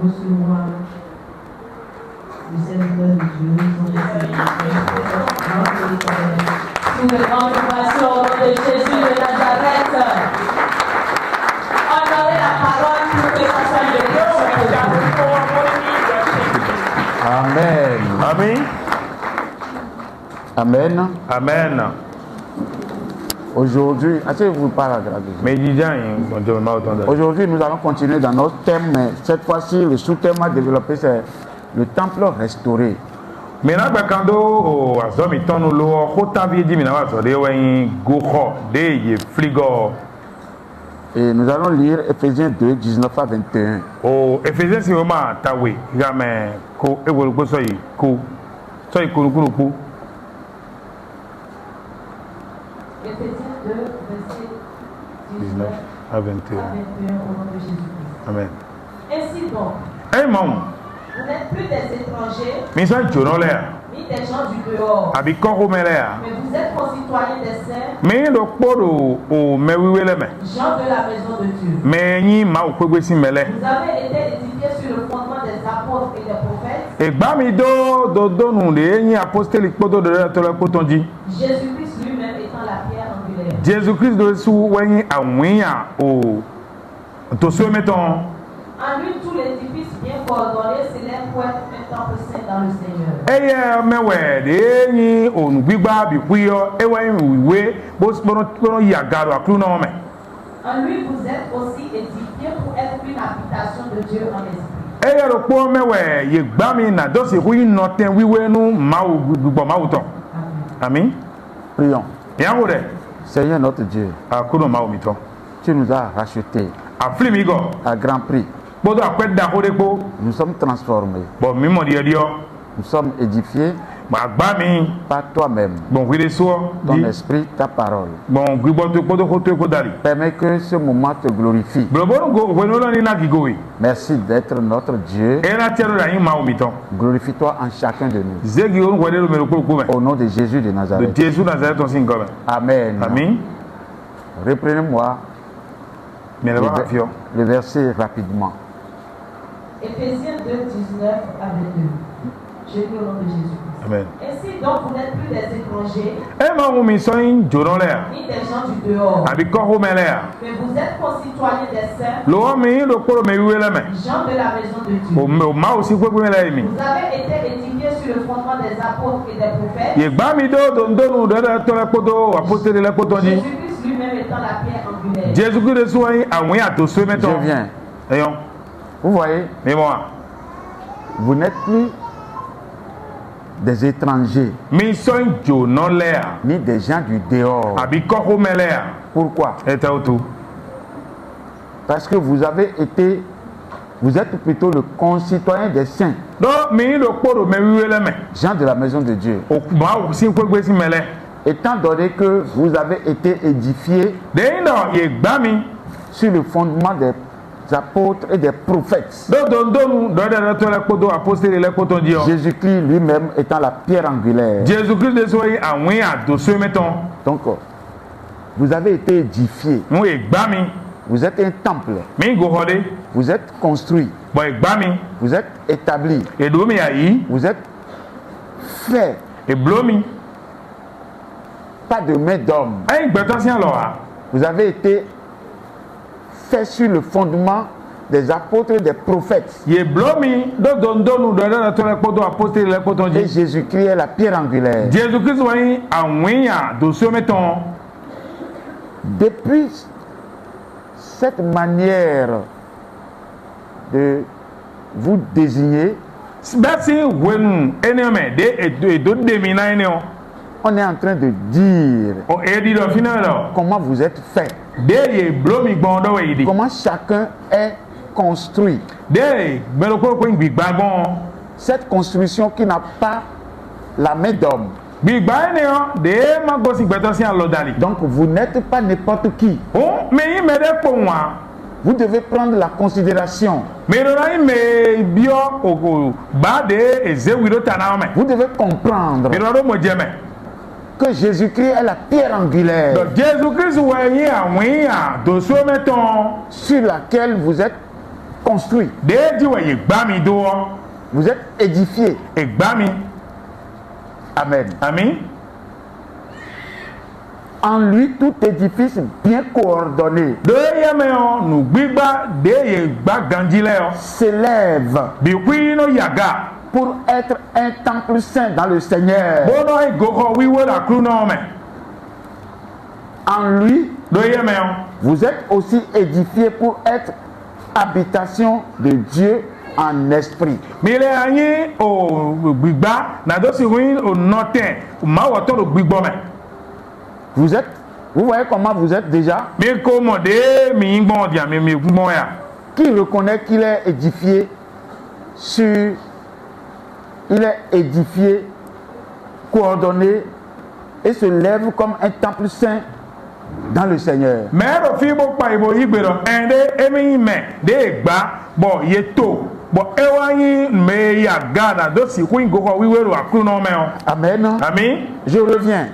recevoir le serviteur de Dieu, son Sous de grandes vibrations au nom de Jésus de Nazareth. Honorez la parole pour que ça soit une Amen. Amen. Amen. Amen. Aujourd'hui, asseyez-vous par la grâce de Dieu. Mais Aujourd'hui, nous allons continuer dans notre thème, mais cette fois-ci, le sous-thème à développer, c'est le temple restauré. Maintenant, quand on a zomi tonu lo, hota vidi mina wa so de wen goho de ye fligo. Et nous allons lire Ephésiens 2, 19 à 21. Oh, Ephésiens si vraiment tawe, game ko ewol ko so yi ko ko ko. Éphésiens 2, verset 19 à 21. au nom de Jésus-Christ. Amen. Ainsi donc, Eh mon, vous n'êtes plus des étrangers, mi sa jono le, ni des gens du dehors, abi ko ko mele ya. mais vous êtes concitoyens des saints, Mi do podo o mewiwe le me. gens de la maison de Dieu. Me yin ma o kwegbe si mele. Vous avez été édifiés sur le fondement des apôtres et des prophètes, Egba mi do nu de yin apostolic podo de to le potonji. Jésus-Christ lui-même étant la pierre angulaire. Jésus-Christ de su wen awin o to so meton. En lui, tout l'édifice bien coordonné s'élève pour être un temple saint dans le Seigneur. Eye mewe de yin onu gbigba bi kuyo ewe iwe bo spono ya garo aklu na me. En lui, vous êtes aussi édifiés pour être une habitation de Dieu en esprit. Eye ro po mewe ye gba mi na do se hu no ten wiwe nu mawu gbigbo mawu ton. Amen. Prions. Yango de Seigneur notre Dieu, akuno mawu mi ton. tu nous as rachetés Afli mi go. à grand prix. Bodo akwet da ho de po. Nous sommes transformés. Bon mi mo di dio. Nous sommes édifiés Ma gba mi par toi-même, bon wi so ton di esprit, ta parole. bon gbigbo to podo ko to ko dali. Permets que ce moment te glorifie. Blobo go wenolo ni na gigowi. Merci d'être notre Dieu. Era tiaro da yin mawu mi ton. Glorifie-toi en chacun de nous. Zegi on ko de lo me ko ko me. Au nom de Jésus de De Nazareth. Jésus Nazareth on sin go me. Amen. Amen. Reprenez-moi Mais le, là va fio. le verset rapidement. Éphésiens 2, 19 à 22. Je lis au nom de Jésus. Amen. Ainsi donc, vous n'êtes plus des étrangers, E ma wo mi so yin jono le. ni des gens du dehors, Abi ko ho me le. mais vous êtes concitoyens des saints, Lo mi lo ko me wiwe le me. gens de la maison de Dieu. O ma o si kwegbe me le mi. Vous avez été édifiés sur le fondement des apôtres et des prophètes, Ye gba mi do nu de to le kodo apostole le kotonji. Jésus-Christ lui-même étant la pierre angulaire. Jésus Christ de so yin awin atoso Je meton. viens. Eyon. Vous voyez, Mais moi, vous n'êtes plus des étrangers, mi so yin jono le a. ni des gens du dehors. Abi ko ho me le a. Pourquoi? Eta otu. Parce que vous êtes plutôt le concitoyen des saints, Do mi lo ko me wiwe le me. gens de la maison de Dieu. O ma o si kwegbe si me le. Étant donné que vous avez été édifiés De yin do ye gba mi. sur le fondement des apôtres et des prophètes, Nu do de to le kodo apostole le kotonji. Jésus-Christ lui-même étant la pierre angulaire. Jésus Christ de so yin awin atoso meton. Donc, vous avez été édifiés. Mu ye gba mi. Vous êtes un temple. Mi go hode. Vous êtes construit. Bo ye gba mi. Vous êtes établi. E do mi ayi. Vous êtes fait. E blo mi. Pas de main d'homme. Ayin gbeto si an lo a. Vous avez été fait sur le fondement des apôtres et des prophètes. Ye blo mi do nu do de to le kodo apostole le Et kotonji. Jésus-Christ est la pierre angulaire. Jésus Christ wa yin awin ya do so meton. Depuis cette manière de vous désigner, Besi wenu eneme de do de mi na ene o. on est en train de dire O e di do fina lo. comment vous êtes fait, De ye blo mi gbon do we di. comment chacun est construit. De melo ko gbigba gbon. Cette construction qui n'a pas la main d'homme. Gbigba ene o de ma go si gbeto si an lo dali. Donc vous n'êtes pas n'importe qui. O me yin me de po wa. Vous devez prendre la considération. Me do na yin me bio o ba de eze wi do tana me. Vous devez comprendre Me do mo je me. que Jésus-Christ est la pierre angulaire Donc Jésus Christ wa yin awin ya do so meton. sur laquelle vous êtes construit. Deji wa yegbami do. Vous êtes édifié. Egbami. Amen. Amen. En lui, tout édifice bien coordonné s'élève pour être un temple saint dans le Seigneur. En lui, vous êtes aussi édifiés pour être habitation de Dieu en esprit. Vous voyez comment vous êtes déjà? Qui reconnaît qu'il est édifié coordonné et se lève comme un temple saint dans le Seigneur. Amen. Amen. Je reviens.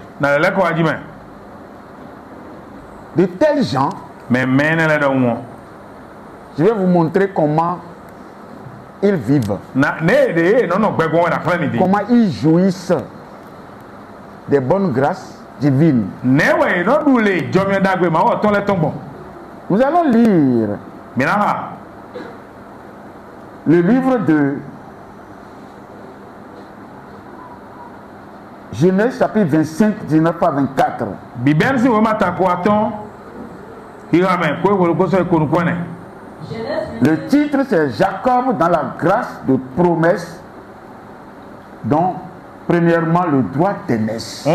De tels gens, je vais vous montrer comment ils vivent, comment ils jouissent des bonnes grâces divines. Nous allons lire le livre de Genèse chapitre 25, 19 à 24. Le titre c'est Jacob dans la grâce de promesse, dont premièrement le droit d'aînesse.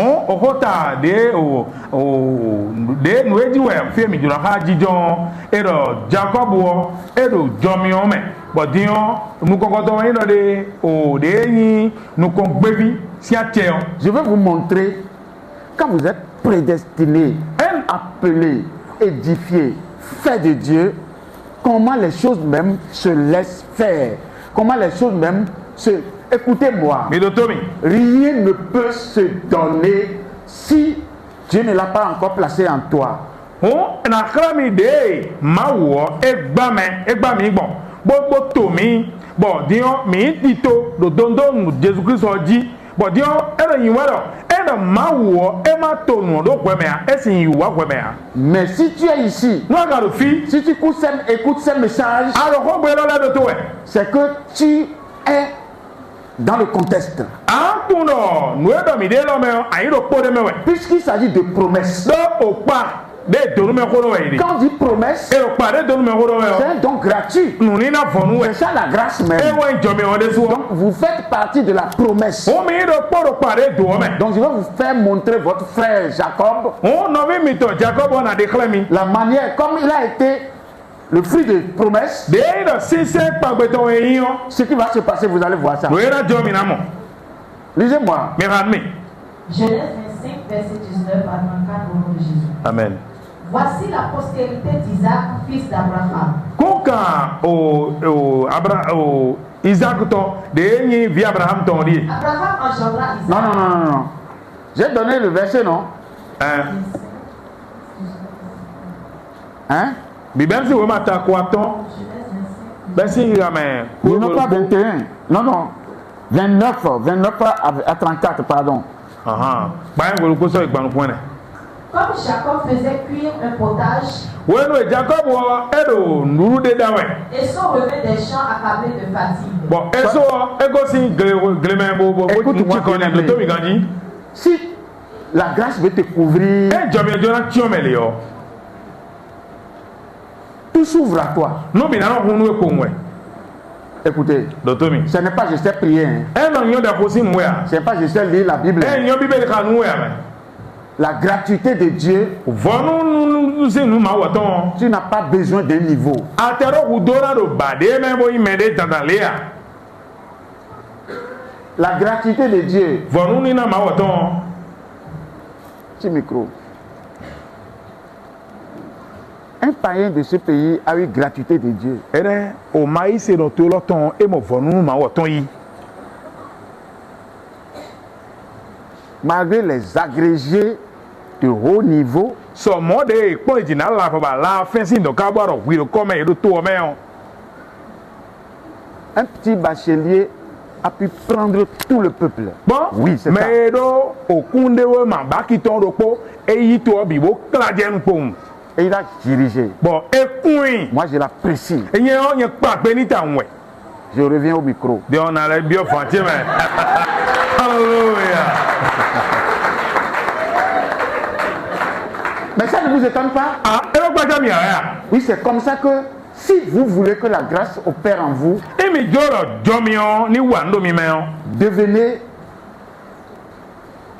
Je vais vous montrer quand vous êtes prédestiné, appelé, édifié, fait de Dieu, comment les choses même se laissent faire, comment les choses même se... Écoutez-moi, rien ne peut se donner si Dieu ne l'a pas encore placé en toi. Mais si tu es ici, si tu écoutes ces messages, c'est que tu es dans le contexte. Puisqu'il s'agit de promesses. Quand on dit promesse, c'est un don gratuit. C'est ça la grâce même. Donc vous faites partie de la promesse. Donc je vais vous faire montrer votre frère Jacob. La manière comme il a été le fruit de promesse. Ce qui va se passer, vous allez voir ça. Lisez-moi. Genèse 25, verset 19 à 34 au nom de Jésus. Amen. Voici la postérité d'Isaac, fils d'Abraham. Abraham engendra Isaac. Non. J'ai donné le verset, non? Hein? Genèse 21. Non. 29 à 34, pardon. Comme Jacob faisait cuire un potage, et son revint des champs accablé de fatigue. Écoute-moi, si la grâce veut te couvrir, tout s'ouvre à toi. Écoutez, ce n'est pas je sais prier, ce n'est pas je sais lire la Bible. La gratuité de Dieu, tu n'as pas besoin d'un niveau. La gratuité de Dieu. Petit micro. Un païen de ce pays a eu gratuité de Dieu. Malgré les agrégés de haut niveau, un petit bachelier a pu prendre tout le peuple. Bon, oui, c'est ça. mais do okunde we ma ba ki ton do po e yi to bi bo kla je nu pom. Et il a dirigé. Bon, ekun. Moi, je l'apprécie. E yen o yen pa pe ni ta nwe. Je reviens au micro. De on a le bio fanti mais. Alléluia. Mais ça ne vous étonne pas? Ah, e lo gba mi ara. Oui, c'est comme ça que si vous voulez que la grâce opère en vous, E mi joro jomion ni wa ndo mi meon. devenez,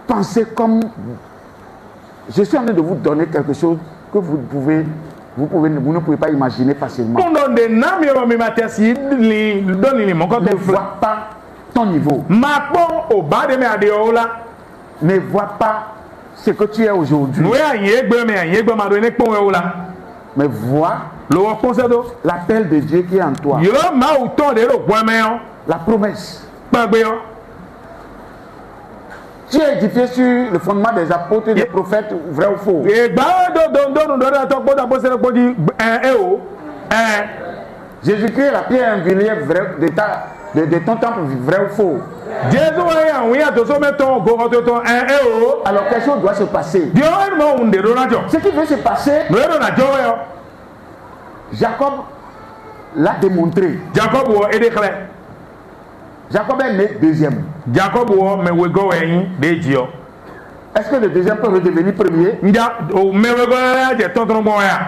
pensez comme... Je suis en train de vous donner quelque chose que vous ne pouvez pas imaginer facilement. Kondo de na mi o mi matesi li doni ni mo ko Ne to fla. vois pas ton niveau. Ma pon o ba de me ade o la. Ne vois pas ce que tu es aujourd'hui. No ya yin egbe me yin egbe ma do ni pon o la. Mais vois Lo wo pon se do. l'appel de Dieu qui est en toi. Yo ma o ton de ro gwa meon. La promesse. Pa gbe yo. Tu es édifié sur le fondement des apôtres et des prophètes, vrai ou faux. Egba do da to gbo da bo se ko di o. Jésus-Christ est la pierre angulaire vrai, de ton temple, vrai ou faux. Jesu wa ya wi ya to so me ton go ko to ton o. Alors quelque chose doit se passer. Dio mo unde ro na jo. Ce qui veut se passer, No ro na jo yo. Jacob l'a démontré. Jacob wo ede kle. Jacob est né deuxième. Jacob wo me we go yin de ji yo. Est-ce que le deuxième peut redevenir premier? Nja o me we go ya je ton ton bon ya.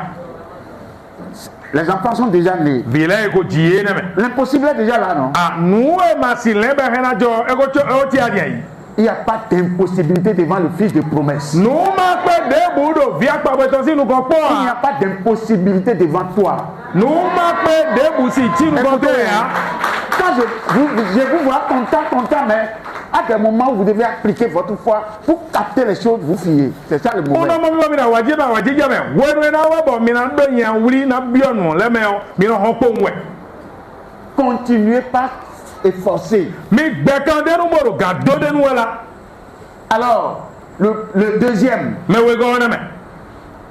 Les enfants sont déjà nés. Vile ko jiye na me. L'impossible est déjà là, non? Ah, nous e ma si le be na jo e ko o ti adia yi. Il n'y a pas d'impossibilité devant le fils de promesse. Nous ma pe de budo via pa beto si nous ko po. Il n'y a pas d'impossibilité devant toi. Nous ma pe de bu si ti nous ko to ya. Quand je vous vois content, mais à des moments où vous devez appliquer votre foi pour capter les choses, vous fiez. C'est ça le moment. Ona mo mi na waje jame. We na wa bo mi na do yan wuri na bionu le me o mi no ho po nwe. Continuez pas efforcer. Mi gbe kan de nu moro ga do de nu la. Alors, le deuxième, Me we go na me.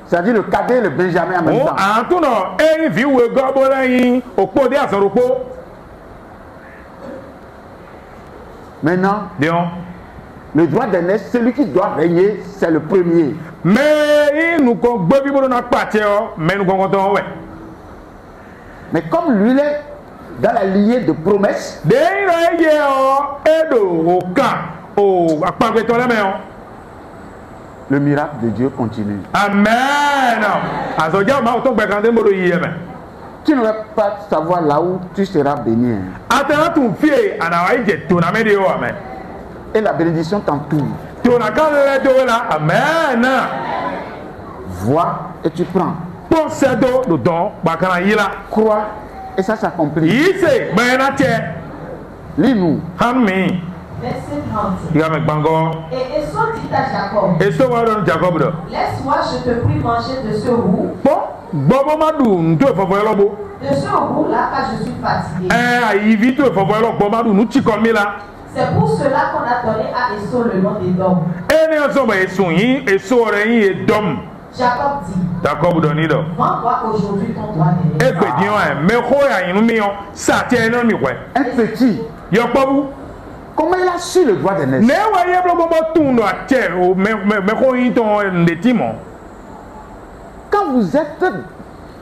c'est-à-dire le cadet et le Benjamin en même O temps. antu no e vi we go bo yin opo de asoropo. Maintenant, Dion. le droit d'aînesse, celui qui doit régner, c'est le premier. Mais nous ko gbe bi bo na pache o, mais nous ko ton we. Mais comme lui il est dans la lignée de promesse, De ira ye o edo o kan o apagbe to le me o. le miracle de Dieu continue. Amen. Azoja ma o to gbe kan de mo do yi me. Tu ne vas pas savoir là où tu seras béni. Atena tu fie ana wa je to na me de o amen. Et la bénédiction t'entoure. To na kan le do la amen. Vois et tu prends. Pour ce do don ba kan yi la. Crois et ça s'accomplit. Ise gbe na che. Lis-nous. Hammi. Verset 30. Diga me gbango. Et Esau dit à Jacob, Eso wa don Jacob do. laisse-moi, je te prie, manger de ce roux. Bon, bobo ma du nto fofo elobo. De ce roux-là, car je suis fatigué. Ayi vi to fofo elobo ma du nu chi kon mi la. C'est pour cela qu'on a donné à Esau le nom d'Édom. Ene so ba esun yin, eso re yin e dom. Jacob dit, Jacob do ni do. vends-moi aujourd'hui ton droit d'aînesse. E pe di on me ko ya yin mi on, sa tie na mi kwe. Un petit. Yo pobu. Comment il a su le droit d'aînesse? Ne wa ye blo bobo tun do atie o me ko yin ton ndeti mo. Quand vous êtes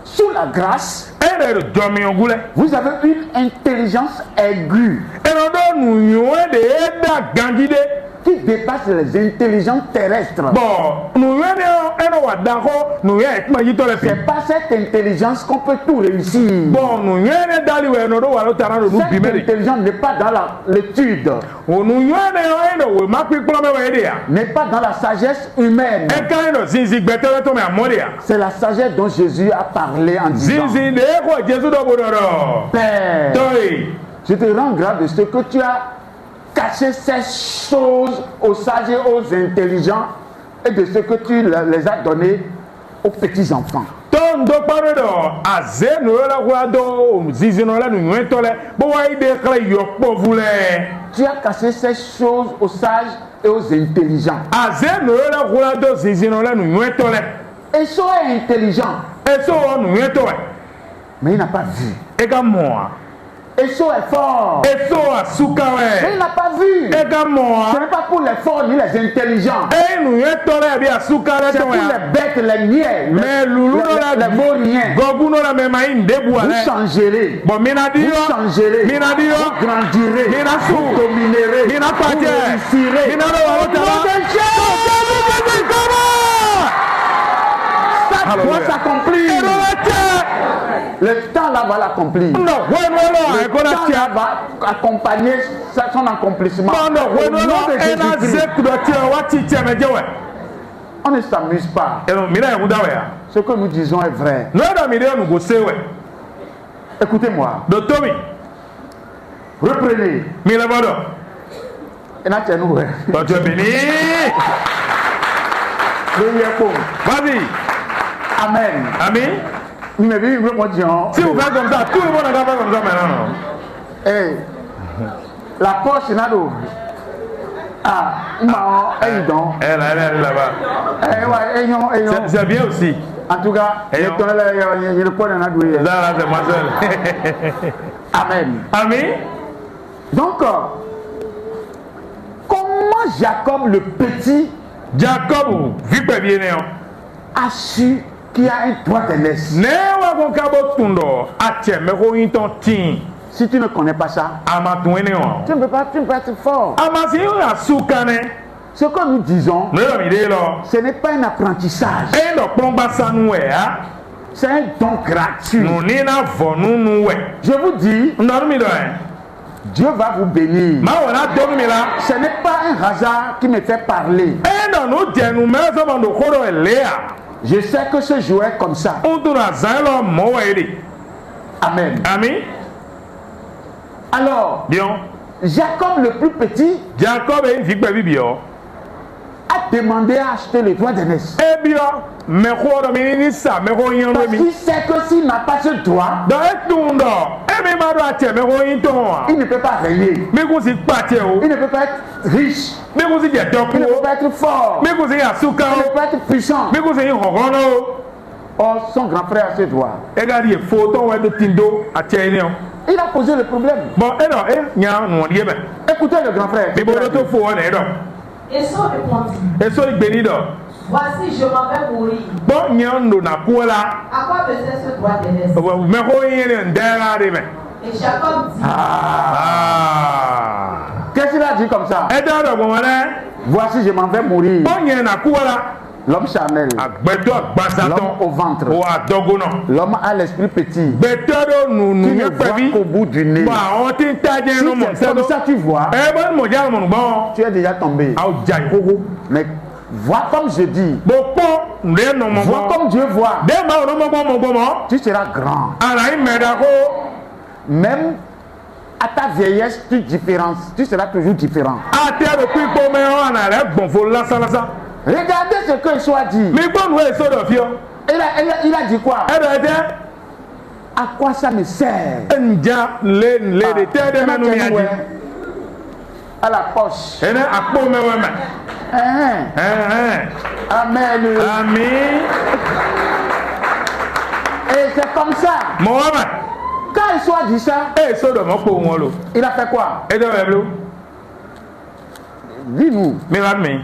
sous la grâce, Ene do domi ogule. vous avez une intelligence aiguë Ene do nu yo de da gangide. qui dépasse les intelligences terrestres. Bon, nu yo ene wa da ko, nu yo e ma yito le fi. C'est pas cette intelligence qu'on peut tout réussir. Bon, nu yo ene dali we no do wa lo tara do nu Cette bimere. intelligence n'est pas dans l'étude, O nu yo ene we ma pi kplo me we de ya. n'est pas dans la sagesse humaine. E kan no zinzi gbetele to me amore ya. C'est la sagesse dont Jésus a parlé en disant, Zinzi de ko Jesu do bodoro. Père, Toi, je te rends grâce de ce que tu as caché ces choses aux sages et aux intelligents et de ce que tu les as données aux petits-enfants. ton do pare do aze no la kwa do zinzi no la nu tole bo wa ide kala yo povule. Tu as caché ces choses aux sages et aux intelligents. Aze no la kwa do zinzi no la nu tole. Et sois intelligent, Eso nu tole. mais il n'a pas vu. E ka mo. Esau est fort. Eso asuka Mais il we. n'a pas vu. Ega Ce moa. n'est pas pour les forts ni les intelligents. Nu ye tore bi asuka le C'est ton pour ya. les bêtes, les niais, Mais lulu no la les vauriens. gogu no la me mai ndebu Vous ale. changerez. Bon mina Vous dio. changerez. Mina dio. Vous grandirez. Mina sou. Vous dominerez. Mina Vous paje. réussirez. Mina no Au wa nom de Jésus. Ça doit Hallelujah. s'accomplir. Le temps là va l'accomplir. No, bueno lo Le ekona temps tia. là va accompagner son accomplissement. No, Au bueno nom lo de ena Jésus-Christ. zeku do tia wa ti tia me jewe. On ne s'amuse pas. Eno mina ya mudawe ya. Ce que nous disons est vrai. No da mi de nu go sewe. Écoutez-moi. Do tomi. Reprenez. Mi le bodo. Et là, tiens-nous. Do tu bini. Vas-y. Amen. Amen. Nous me vivons moi disons. Si vous faites comme ça, tout le monde va faire comme ça maintenant. Eh, la poche n'a d'eau. Ah, non, donc. Elle est là-bas. Eh, ouais, non. C'est bien aussi. En tout cas, il y a le point dans la Là, c'est moi seul. Amen. Amen. Donc, comment Jacob le petit Jacob, vu que bien né. a su qu'il y a un droit d'aînesse? Ne wa ko kabo tundo atie me ko yin ton tin. Si tu ne connais pas ça, Ama tuene o. tu ne peux pas être fort. Ama si yo asukane. Ce que nous disons, Ne lo mi de lo. ce n'est pas un apprentissage, E do plomba sanu we a. c'est un don gratuit. Nu ni na vonu nu we. Je vous dis, Ndo mi do en. Dieu va vous bénir. Ma wona do mi la. Ce n'est pas un hasard qui me fait parler. E no no je nu me so bando koro elea. Je sais que ce jour est comme ça. On to na zan lo mo we de. Amen. Amen. Alors, Bien. Jacob le plus petit Jacob e fi gbe bibio. a demandé à acheter le droit d'aînesse. E bio me ko do mi ni sa me ko yin Parce lo mi. qu'il sait que s'il n'a pas ce droit, Da e tundo. E mi ma do atie me ko yin ton a. il ne peut pas régner. Mi ko si patie o. Il ne peut pas être riche. Mi ko si je Il ne doku peut o. pas être fort. Mi ko si asuka Il ne o. peut pas être puissant. Mi ko si hogono o. Or, son grand frère a ce droit. E ga di photo we do tindo atie ni o. Il a posé le problème. Bon, e no e nya no die be. Écoutez le grand frère. Mi bo do to fo o na e do. Esau répondit, E so igbeni do. voici, je m'en vais mourir. Bon nya ndo na ku la. À quoi me sert ce droit d'aînesse? Me ko yin ni ndera de me. Et Jacob dit, Ah. Qu'est-ce qu'il a dit comme ça? E da do bo wona. Voici, je m'en vais mourir. Bon nya na ku la. L'homme charnel. Agbeto L'homme agbasaton. au ventre. O adogo no. L'homme a l'esprit petit. Gbeto do nu Qui nu ne me voit pebi. qu'au bout du nez. Ba on tin taje Si no mo c'est comme ça, tu vois, E bon mo ja mo bon. tu es déjà tombé. Au jai koko. Mais vois comme je dis. Bo po nde no mo Vois bon. comme Dieu voit. De ma no mo bon mo bon mo. Tu seras grand. Ala i me da ko. Même à ta vieillesse, tu seras toujours différent. Ate do ku po me o na re gbon fo lasa lasa. Regardez ce que Esau a dit. Mi gbon we so do fio. Il a dit quoi? E do de À quoi ça me sert? nja le de te de me no mi aji. À la poche. Ene akpo me we me. Amen. Ami. Et c'est comme ça. Mo wa ma. Quand Esau a dit ça, E so do mo po won lo. il a fait quoi? E do we blo. Dis-nous. Mi la mi.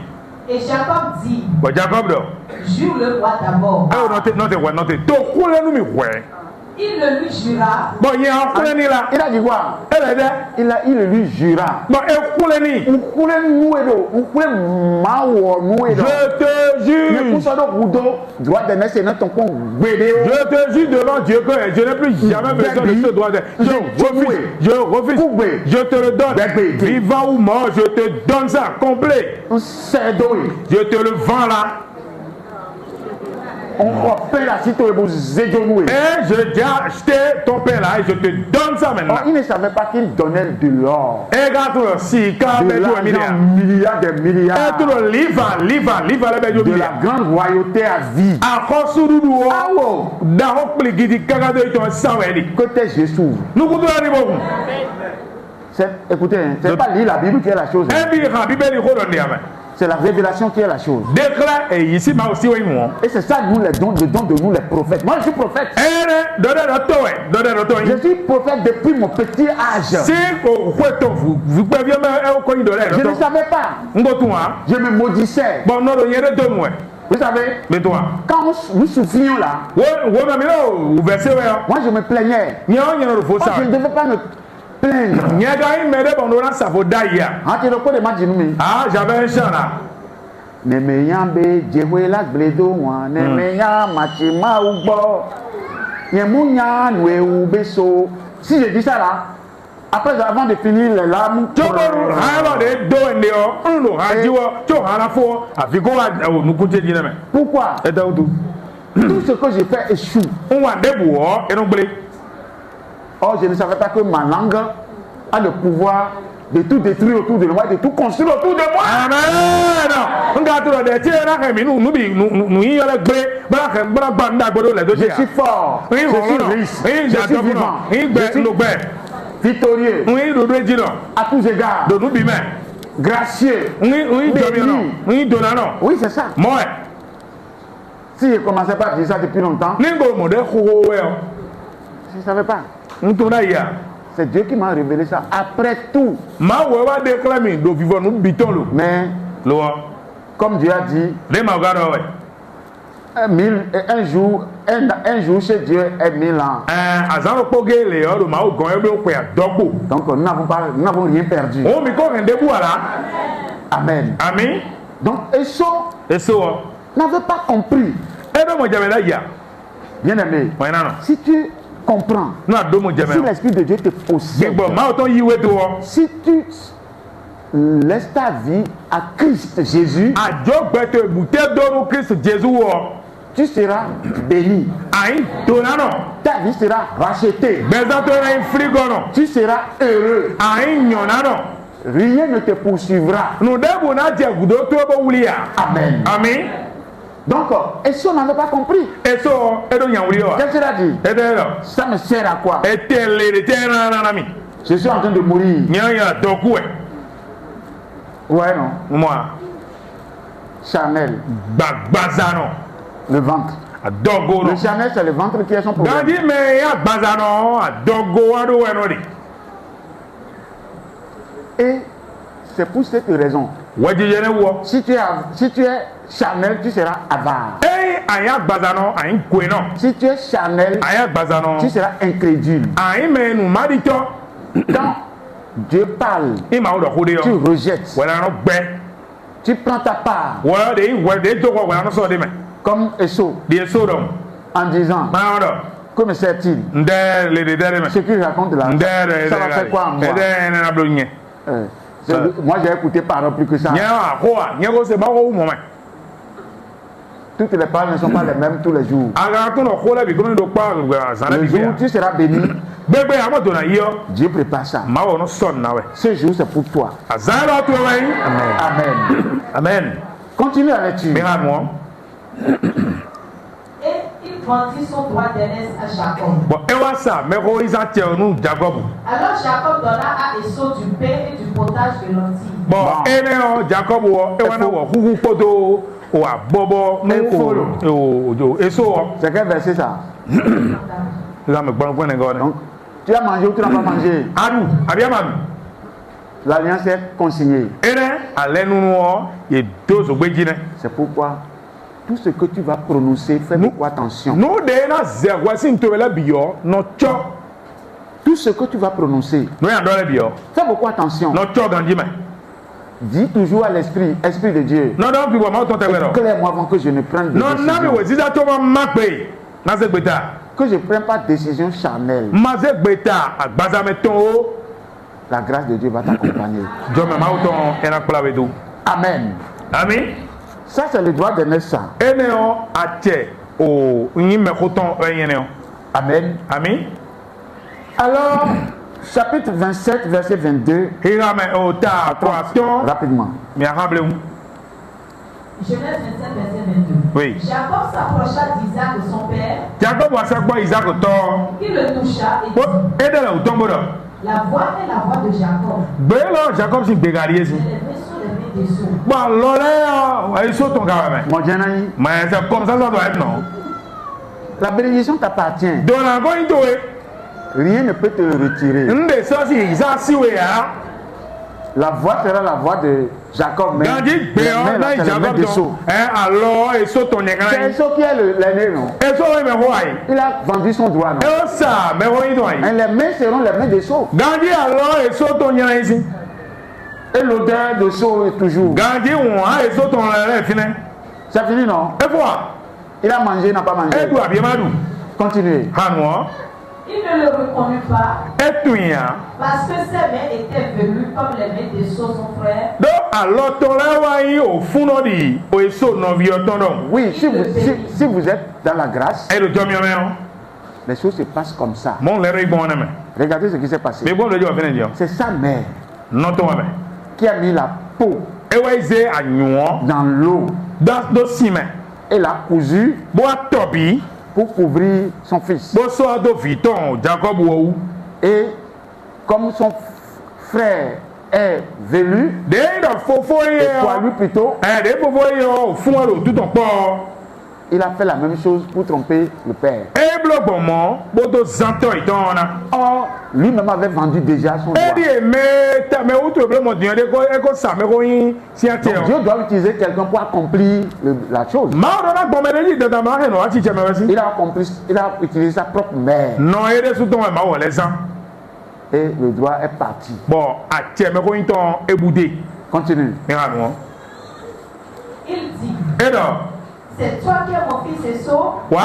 et Jacob dit, Bo Jacob do. jure le roi d'abord. E o no te to ku le nu mi we. Il le lui jura. Bon y a ku le ni la. Il a dit quoi? E le de. Il lui jura. Bon e ku le ni. Je te jure. Je te jure devant Dieu que je n'ai plus jamais besoin de ce droit. Je refuse. Je te le donne. Vivant ou mort, je te donne ça complet. Je te le vends là. On rappelle la cité de Zédonou. Et je t'ai acheté ton père là et je te donne ça maintenant. Il ne savait pas qu'il donnait de l'or. Et regarde le si quand De l'argent, milliards de milliards. et tout le livre De la grande royauté à vie. encore sous nous Ah wow. dans le guidi caga de ton sang Que tes yeux s'ouvrent. nous coûtons la niveau. Écoutez, c'est pas lire la Bible qui est la chose. Et puis la Bible dit quoi dans C'est la révélation qui est la chose. Déclare et ici m'a aussi oui moi. Et c'est ça nous les dons, le don de nous les prophètes. Moi je suis prophète. Je suis prophète depuis mon petit âge. Si vous pouvez bien je ne savais pas. Je me maudissais. Bon non, il y a deux mois. Vous savez, mais toi, quand nous souffrions là, moi je me plaignais. Je ne devais pas me plaindre. Ah, j'avais un chant là. Si je dis ça là, après avant de finir les larmes, pourquoi? Tout ce que j'ai fait échoue. Oh, je ne savais pas que ma langue a le pouvoir de tout détruire autour de moi, de tout construire autour de moi. Je suis fort, je suis riche, je suis vivant, je suis victorieux à tous égards, gracieux, béni. Oui, c'est ça. Si je ne commençais pas à dire ça depuis longtemps, je ne savais pas. C'est Dieu qui m'a révélé ça. Après tout. Mais comme Dieu a dit, un jour chez Dieu est 1000 ans. Donc nous n'avons rien perdu. Amen. Amen. Donc Esau n'avait pas compris. Bien aimé, si tu comprends, si l'Esprit de Dieu te possède, si tu laisses ta vie à Christ Jésus, tu seras béni. Ta vie sera rachetée. Tu seras heureux. Rien ne te poursuivra. Amen. Amen. Donc, Esau n'avait pas compris. Qu'est-ce qu'il a dit? Ça me sert à quoi? Je suis en train de mourir. Ouais, non? Moi. Charnel. Le ventre. Le charnel, c'est le ventre qui est son problème. Et c'est pour cette raison. Si tu es charnel, tu seras avare. Si tu es charnel, tu seras incrédule. Quand Dieu parle, tu rejettes. Tu prends ta part. Comme Esau. En disant, que me sert-il? Ce qu'il raconte là, ça va faire quoi en moi? Moi j'ai écouté parole plus que ça. Toutes les paroles ne sont pas les mêmes tous les jours. Le jour où tu seras béni, Dieu prépare ça. Ce jour c'est pour toi. Amen. Amen. Amen. Continue la lecture. Et il vendit son droit d'aînesse à Jacob. Alors Jacob donna à Esau du pain et du potage de lentilles. C'est quel verset ça? Donc, tu as mangé ou tu n'as pas mangé? L'alliance est consignée. C'est pourquoi tout ce que tu vas prononcer, fais beaucoup attention. Tout ce que tu vas prononcer, fais beaucoup attention. Dis toujours à l'esprit, Esprit de Dieu, éclaire-moi avant que je ne prenne de décision. Que je ne prenne pas de décision charnelle. La grâce de Dieu va t'accompagner. Amen. Amen. Ça c'est le droit de naissance. Amen. Amen. Alors, chapitre 27, verset 22. Rapidement. Genèse 27, verset 22. Oui. Jacob s'approcha d'Isaac, son père. Il le toucha et dit, la voix est la voix de Jacob. Jacob Les mains sont les mains des sceaux. Bon, l'oreille, ils sont ton gars, Mon Dieu, mais c'est comme ça doit être, non? la bénédiction t'appartient. Donc, on a encore une douée. Rien ne peut te le retirer. Une des choses, ils ont si oui, hein? La voix sera la voix de Jacob. Mais Quand dit c'est le maître des sceaux. alors, ils sont ton écran. C'est Esau qui est l'aîné, non? Ils sont les meilleurs. Il a vendu son droit, non? Et ça, mais oui, Et les mains seront les mains des sceaux. Gandhi alors, ils sont ton écran ici. Et l'odeur de sceaux est toujours. Gandhi, ils sont ton écran fini. C'est fini, non? Et quoi? Il a mangé, il n'a pas mangé. Et toi, bien madou. Continuez. Hanoi. Il ne le reconnut pas Et toi, parce que ses mains étaient velues comme les mains des sceaux, son frère. donc, alors, ton là, au fond, on dit, au eso, non, vieux, ton nom. Oui, si vous êtes dans la grâce, Et le Dieu, mieux, les choses se passent comme ça. mon l'air est bon, mais. Regardez ce qui s'est passé. Mais bon, le Dieu va venir dire. C'est sa mère Non, toi, mais. qui a mis la peau Et ouais, c'est à Nyon, dans l'eau dans le ciment. et l'a cousu Bois topi, pour couvrir son fils. bois soit de viton, Jacob ou. Et comme son frère est velu, Des faux et poilu plutôt, des faux au fond, tout en port. il a fait la même chose pour tromper le père. Et bloc bon moment, bodo zanto et ton. Or, lui-même avait vendu déjà son droit. Et dit, mais t'as mais où tu veux mon Dieu, et ça, mais oui, si un Donc, Dieu doit utiliser quelqu'un pour accomplir la chose. Maudona bon mais dit dans ma non ati chama wasi. Il a utilisé sa propre mère Non et des sous ton ma ou les gens. et le droit est parti. Bon, a chama ko ton eboudé. Continue. Et non. Il dit, Et non. c'est toi qui es mon fils Esau. Quoi?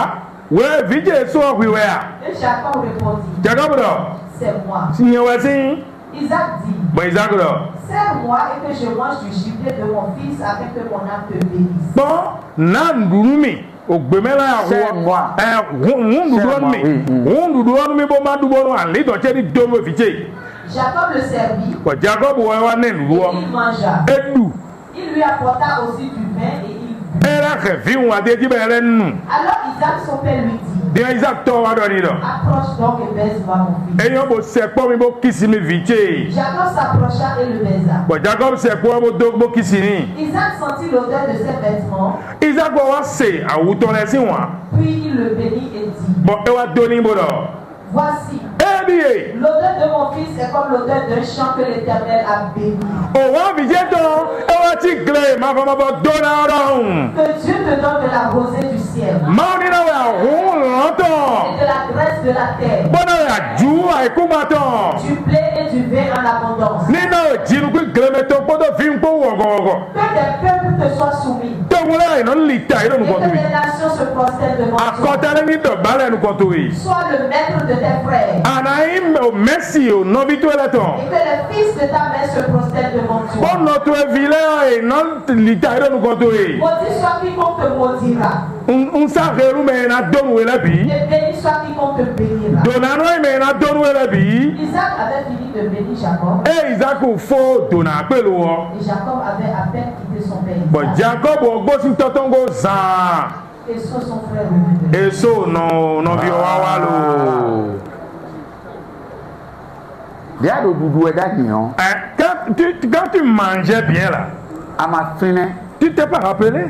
Ouais, vite so oui ouais. Et Jacob répondit, Jacob là. c'est moi. Si on va si. Isaac dit, Bon Isaac là. serre-moi et que je mange du gibier de mon fils afin que mon âme te bénisse. Bon, nan durumi. O gbemela ya Serre-moi. wundu don mi. Wundu don mi bo ma du bo an le do cheri do mo fiche. Jacob le servit Ko Jacob wa nen et ruo. il mangea. Edu. Il lui apporta aussi du vin et il but. Era ke fi wa de ti bere nu. Alors Isaac son père lui dit, De Isaac to wa do ni do. approche donc et baise-moi mon fils. Eyan bo se po mi bo kisi mi fiche. Jacob s'approcha et le baisa. Bon Jacob se po bo do bo kisi ni. Isaac sentit l'odeur de ses vêtements, Isaac wa se awuto le si wa. puis il le bénit et dit, Bon e wa do ni bo do. voici, Ebi. l'odeur de mon fils est comme l'odeur d'un champ que l'Éternel a béni. O wa fiche to e wa ti gle ma fa ma bo do na ro. Que Dieu te donne de la rosée du ciel Ma ni na wa hu lo to. et de la graisse de la terre, Bona ya ju ai kumaton. du blé et du vin en abondance. Ni na jiru ku gremeto podo fin po wo go. Que des peuples te soient soumis To wala no lita iro et nu ko que tu. les nations se prosternent devant toi. Akota ni do bale nu ko tu. Sois le maître de tes frères Anaim o Messi o no vitu eleton. et que les fils de ta mère se prosternent devant toi. Bono tu vile e no lita iro nu ko tu. Maudit soit quiconque te maudira Un sa geru me na don wela bi. et béni soit quiconque te bénira. Donano me na don wela bi. Isaac avait fini de bénir Jacob E Isaac fo dona pelu o. et Jacob avait à peine quitté son père Bo Isaac. Jacob o gbo sin totongo zan. Et son frère revenu de lui. Eso no vi wa wa lo. Il y a le doudou et d'agnon. Quand tu mangeais bien là, À ma fine, tu t'es pas rappelé?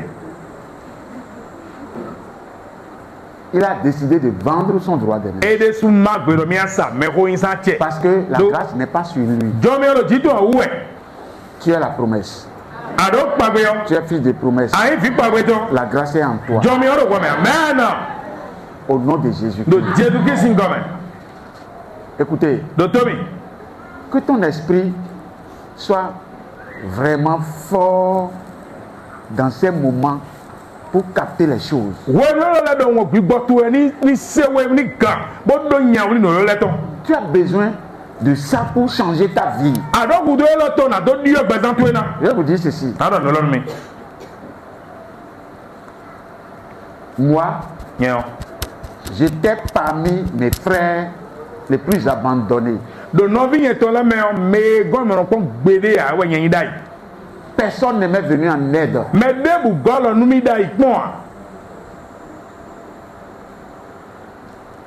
il a décidé de vendre son droit d'aîné. Et de sous ma gbedomia sa me ko insa che. Parce que la Donc, grâce n'est pas sur lui. Jomi lo jitu awuwe. Tu es la promesse. Adok pagbe yo. Tu es fils de promesse. Ayi fi pagbe to. La grâce est en toi. Jomi lo ko me. Mais non. Au nom de Jésus. Do Jésus Christ ngome. Écoutez, Do Tomi. que ton esprit soit vraiment fort dans ces moments pour capter les choses. Wo no le do wo gbigbo to ni sewe ni gan. Bo do nyawo ni no le to. Tu as besoin de ça pour changer ta vie. Adok do lo to na do dio gbezan to na. Je vais vous dire ceci. Ado no lo mi. Moi, Nyo. j'étais parmi mes frères les plus abandonnés. Do no vi yen to la me gon mo ko gbede a we yen dai. Personne ne m'est venu en aide. Mais debu golo nu mi dai pon.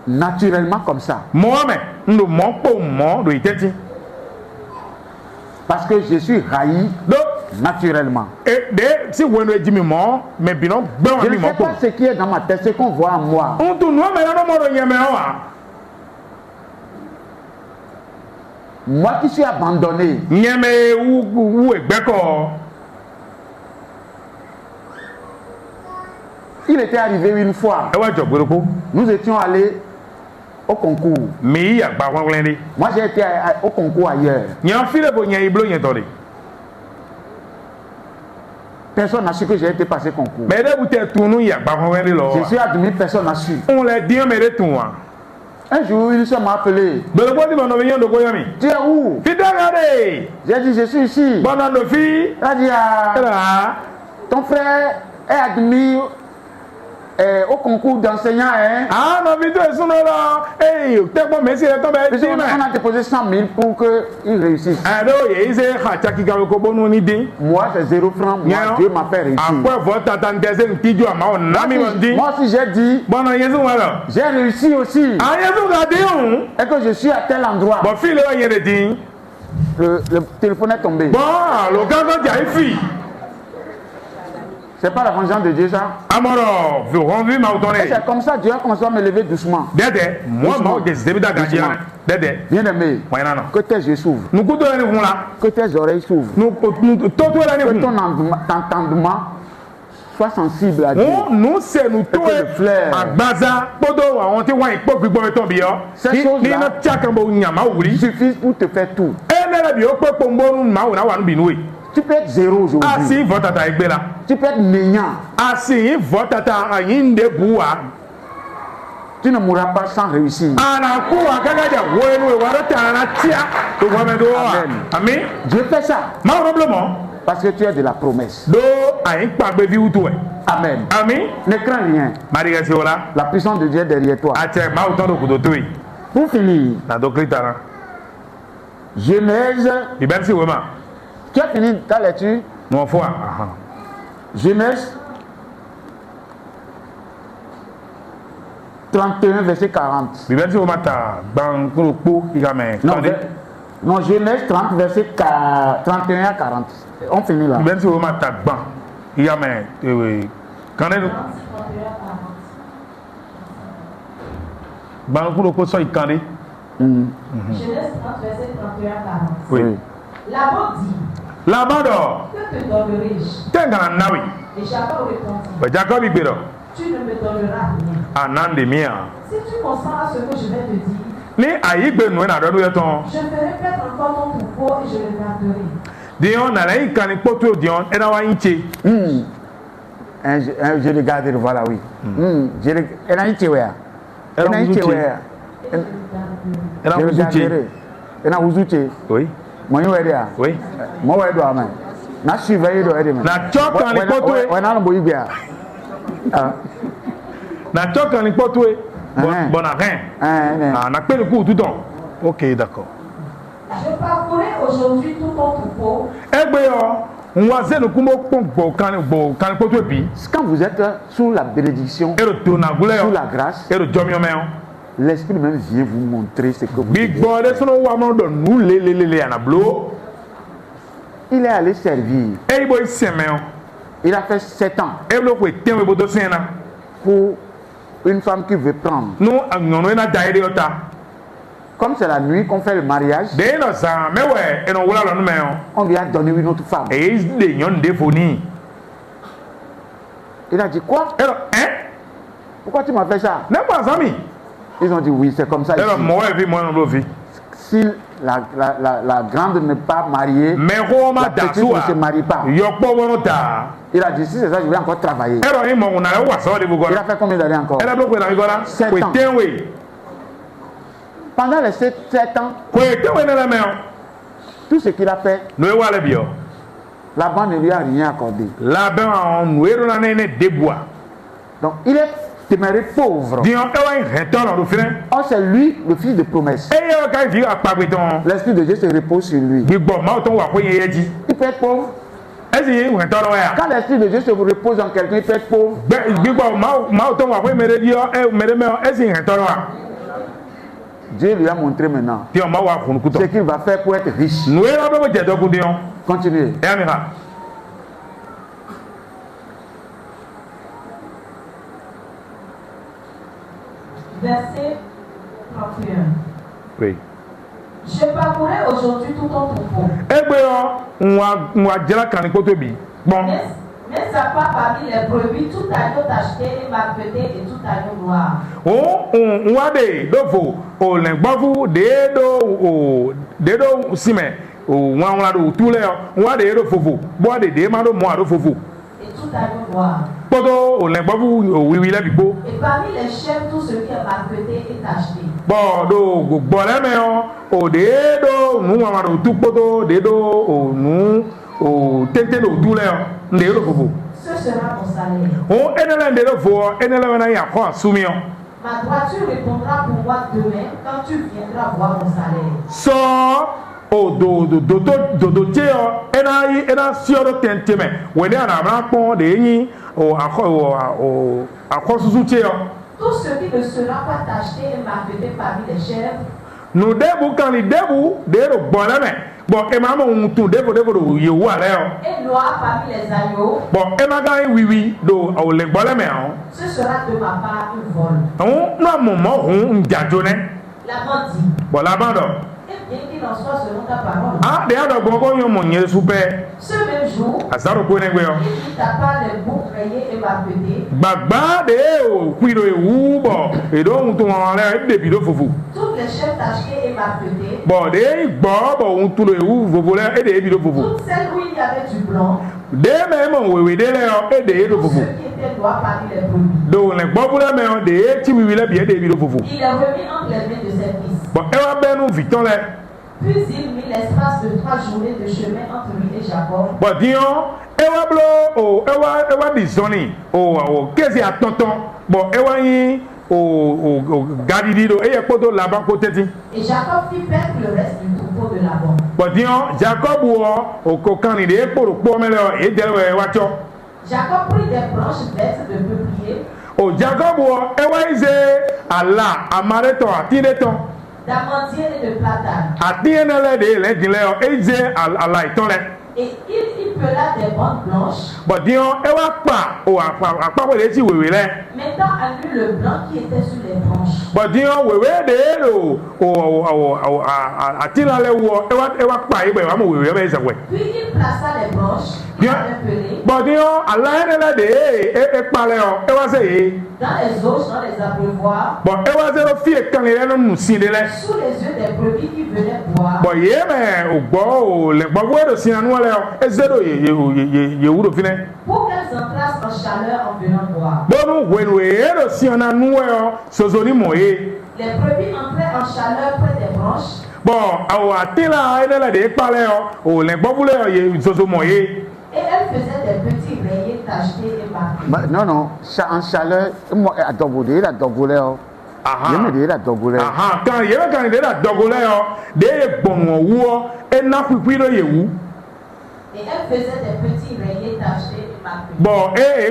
Naturellement comme ça. Mohamed, nous mon po mo do iteti. Parce que je suis haï Do naturellement. Et si vous ne dites pas, mais bien, Je ne sais pas ce qui est dans ma tête, ce qu'on voit en moi. on tourne, mais là, non, Moi qui suis abandonné, il était arrivé une fois, nous étions allés au concours. Moi j'ai été au concours ailleurs. Personne n'a su que j'ai été passé concours. Je suis admis, personne n'a su. Un jour, ils m'a appelé. Tu es où? J'ai dit, je suis ici. Il a dit, ton frère est admis au concours d'enseignant. Hein? On a déposé 100 000 pour qu'il réussisse. Moi, c'est 0 francs. Moi, Dieu m'a fait réussir. Moi aussi, j'ai dit, j'ai réussi aussi. Et que je suis à tel endroit. Le téléphone est tombé. C'est pas la vengeance de Dieu, ça. C'est comme ça, Dieu a commencé à me lever doucement. Bien aimé, que tes yeux s'ouvrent, que tes oreilles s'ouvrent, que ton entendement soit sensible à Dieu. Ces choses-là suffisent pour te faire tout. Tu peux être zéro aujourd'hui. Tu peux être néant. Tu ne mourras pas sans réussir. Amen. Dieu fait ça. Parce que tu es de la promesse. Amen. Ne crains rien. La puissance de Dieu est derrière toi. Pour finir, Genèse. Tu as fini ta lecture? Genèse 31, verset 40. Non, Genèse 30, verset 31 à 40. On finit là. Genèse 30, verset 31 à 40. Oui. Laban dit, que te donnerai-je? Et Jacob répondit, tu ne me donneras rien. Si tu consens à ce que je vais te dire, je ferai perdre encore ton troupeau et je le garderai. Je le garderai, voilà, oui. Je le garderai. Oui. Moi, oui. Moi, na surveiller do edema. Na choka ni potwe. Wana no boyibia. Na choka ni potwe. Bon rien. Na pe le coup tout temps. OK, d'accord. Je parcourais aujourd'hui tout ton troupeau. Quand vous êtes sous la bénédiction, sous la grâce, l'Esprit même vient vous montrer ce que vous devez faire. Il est allé servir. Il a fait 7 ans pour une femme qui veut prendre. Comme c'est la nuit qu'on fait le mariage, on lui a donné une autre femme. Il a dit quoi? Pourquoi tu m'as fait ça? Ils ont dit oui, c'est comme ça. Si la grande n'est pas mariée, la petite ne se marie pas. Il a dit si c'est ça, je vais encore travailler. Il a fait combien d'années encore? 7 ans. Pendant les 7 ans, tout ce qu'il a fait, Laban ne lui a rien accordé. Donc il est demeuré pauvre. Or c'est lui le fils de promesse. L'Esprit de Dieu se repose sur lui. Il peut être pauvre. Quand l'Esprit de Dieu se repose en quelqu'un, il peut être pauvre. Dieu lui a montré maintenant ce qu'il va faire pour être riche. Continuez. Verset 31. Oui. Je parcourais aujourd'hui tout ton troupeau. Bon. Mais ça part parmi les brebis, tout agneau tacheté et marqueté et tout agneau noir. On va au lingbavu, dedo sime, on va de fofu, bois de demando moi de fofu. Et tout agneau noir. Poto au lingbavu, oui, la bibo. Et parmi les chèvres, tout ce qui est marqueté et tacheté. Bon, do, bolemeo, au dedo, nous avons tout poto, dedo, au nous. O tente do dule o ndero fofu. Ce sera mon salaire. O enela ndero fo enela na ya kwa sumio. Ma droiture répondra pour moi demain quand tu viendras voir mon salaire. So o do teo ena sioro tenteme wede ana bra pon de yin o akosusu teo. Tout ce qui ne sera pas tacheté et marqueté parmi les chèvres. No debu kan ni debu dero bolame. Bon, et maman, on tourne des fois, il y a et noir parmi les agneaux. Bon, et maman, oui, do, au les balles, mais ce sera de ma part un vol. Non, moment, on gadonne. La bandit. Bon, la bande. Et bien qu'il en soit selon ta parole. Ah, d'ailleurs, bon, il y a mon super. Ce même jour, à ça, le point de vue. Il t'a pas les boucs rayés et marquetés. Baba, de, cuido et ou, bon, et donc, on en a des bidons foufou. Toutes les chèvres tachées et marquetées. Bon, des, bon, on tout le ou, vous voulez, et des bidons foufou. Toutes celles où il y avait du blanc. Des mêmes, oui, des lèvres, et des bidons foufou. Tout ce qui était noir parmi les brebis. Donc, les bons, mais des, tu me voulais bien des bidons foufou. Il est remis entre les mains de ses fils. Bon, et va bien nous, vite, là. Puis il mit l'espace de 3 journées de chemin entre lui et Jacob. Bon, disons, ewa blo, ewa disoni, qu'est-ce qu'il y a tonton? Bon, ewa yi, gadidido, et y'a poto là-bas côté ti. Et Jacob fit perdre le reste du troupeau de Laban. Bon, disons, Jacob au cocanide, pour le pomelo, et delwe wacho. Jacob prit des branches vertes de peuplier. Jacob ewa ize, Allah, amareto, atineton. D'amandier et de platane. Atienele de l'edileo, ize, Allah, itole. Et il pela des bandes blanches. Bon, disons, ewa pa, apa pour les si wewe là. Mettant à lui le blanc qui était sur les branches. Bon, disons, wewe de lo, atila le wo, ewa pa, ibe wa mo wewe ba izakwe. Puis il plaça les branches qu'il avait pelées. Bon, disons, Allah ene de, e pale o, ewa se dans les eaux, dans les abreuvoirs. Bon, ewa zero fie kan le no musinde le. Sous les yeux des brebis qui venaient boire. Bon, ye me, o le gbo we do sinanu le o, ezero ye wuro fine. Pour qu'elles entrassent en chaleur en venant boire. Bon, when we do sinanu o, sozoni moye. Les brebis entraient en chaleur près des branches. Bon, awo atila ene la de pale o le gbo le ye sozo moye. Et elles faisaient des petits rayés tachetés et marqués. Non, en chaleur, moi, à Dogoulé, la Dogoulé. Aha. Je me dis la Dogoulé. Aha, quand il y a la Dogoulé, des bons ou, et n'a plus de yewu. Et elles faisaient des petits rayés tachetés et marqués. Bon,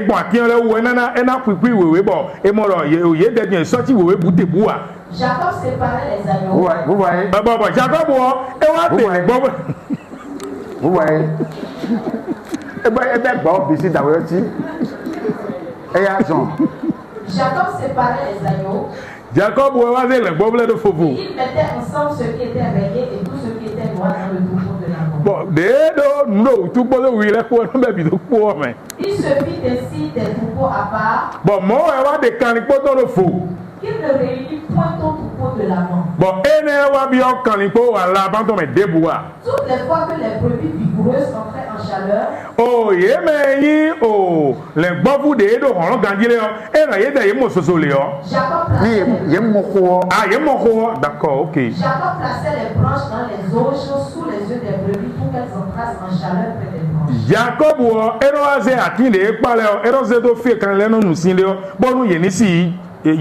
bon, tiens, là où elle n'a plus pris, oui, bon, et moi, il y a des bien sortis, oui, bouté bois. Jacob séparait les agneaux. Vous voyez. Bon, Jacob, et vous voyez. Eh bien, bon, ici, d'avoir aussi. Et à Jean. Jacob séparait les agneaux. Jacob, le boble de faux. Il mettait ensemble ce qui était rayé et tout ce qui était noir dans le troupeau de Laban. Bon, non, tout le monde, oui, là, pour un mais. Il se fit ainsi des troupeaux à part. Bon, moi, on va des canipots dans le faux. Il ne réunit point ton troupeau de Laban. Bon, et ne va bien canipo à l'abandon, mais débois. Toutes les fois que les brebis vigoureuses entraient en chaleur. Oh, yé, mais les bobous de Edo, on l'a gagné, et là, il y a des mots sur le Jacob plaçait. Ah, il y a mon roi, d'accord, ok. Jacob plaçait les branches dans les eaux sous les yeux des brebis pour qu'elles entrassent en chaleur près des branches. Jacob, Eroazé a qui les parle, Erosé de fait quand les noms nous signent, bon, nous y est ici. Quand les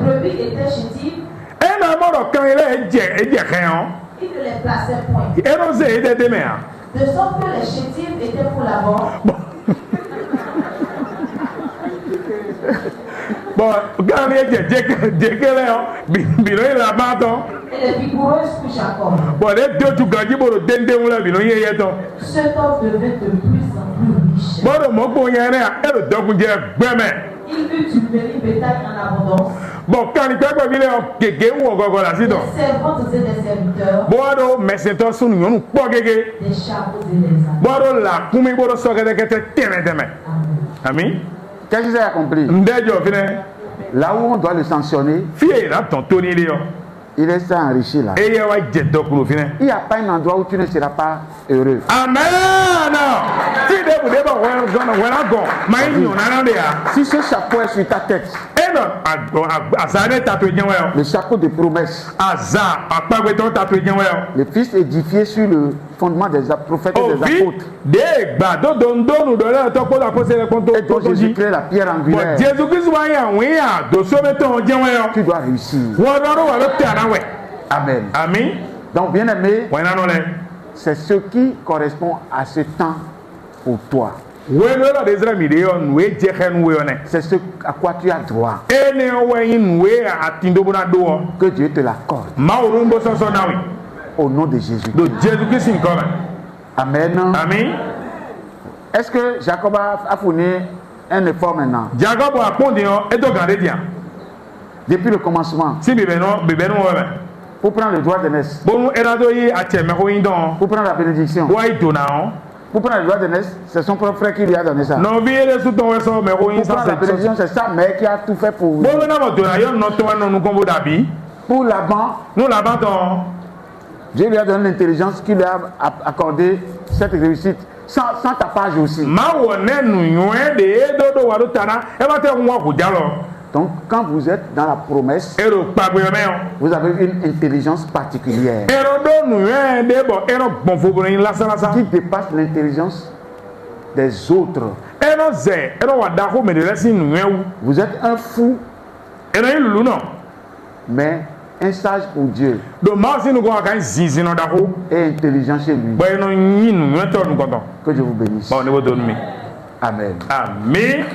brebis étaient chétives, il ne les plaçait point. De sorte que les chétives étaient pour Laban. Bon, quand il y a et les vigoureuses pour Jacob. Bon, les deux, tu gagnes pour le dende ou la bino y est. Cet homme devait de plus en plus riche. Bon, mon bon, il y a un, et le dog, Il eut du bétail en abondance. Bon, quand il peut venir kéké ou encore là, c'est donc. Des servantes et des serviteurs. Boado, mais c'est un son, nous pas kéké. Des chameaux et des ânes. Boado là, comment boado sort que tu t'aimes. Amen. Qu'est-ce que j'ai accompli? M'dejo fine. Là où on doit le sanctionner, Fier là ton Tony Léo. il est enrichi là. Et il y a jet d'okuro fine. Il n'y a pas un endroit où tu ne seras pas heureux. Amen. Si de vous deba wena go, mai nyo na de ya. Si ce chapeau est sur ta tête, E non, azane tatoué nyen wa. le chapeau de promesse, Aza, akpagwe ton tatoué nyen wa. le fils édifié sur le fondement des prophètes et des apôtres, De gba do don do la to ko la pose le konto et dont Jésus-Christ est la pierre angulaire, Jésus Christ wa ya wi ya do so beton nyen wa. tu dois réussir. Wo do wa lo ta na we. Amen. Amen. Donc, bien aimé, Wena no le. c'est ce qui correspond à ce temps pour toi. We no la de Israël mi de on we je khen we one. C'est ce à quoi tu as droit. Ene weyin we atindo bona do. Que Dieu te l'accorde. Mauru mbo so so na we. Au nom de Jésus. Do Jésus Christ in come. Amen. Amen. Est-ce que Jacob a fourni un effort maintenant? Jacob a pondi on e to gande dia. Depuis le commencement, Si bebe no we. pour prendre le droit d'aînesse, Bonu erado yi ateme ho yin don. pour prendre la bénédiction, Wa idona on. pour prendre le droit d'aînesse, c'est son propre frère qui lui a donné ça. No bi ele su ton we so me ho yin Pour sa prendre la bénédiction, c'est sa mère qui a tout fait pour. Bonu na mo dona yo no to no nu kombo dabi. Pour Laban, Nous la bâton. Dieu lui a donné l'intelligence qui lui a accordé cette réussite. Sans tapage aussi. Ma wone nu yuen de do do waru tana. E ba te nwa ku jalo. Donc, quand vous êtes dans la promesse, Ero pagbe me on. vous avez une intelligence particulière Ero do nu yuen de bo ero bon fo brin la sa qui dépasse l'intelligence des autres. Ero ze, ero wa da ko me de lesi nu yuen. Vous êtes un fou, Ero yin lulu no. mais un sage pour Dieu Do ma si nu ko kan zizi no da ko. et intelligent chez lui. Bo eno yin nu yuen to nu ko ton. Que Dieu vous bénisse. Ba ne bo do nu mi. Amen. Amen.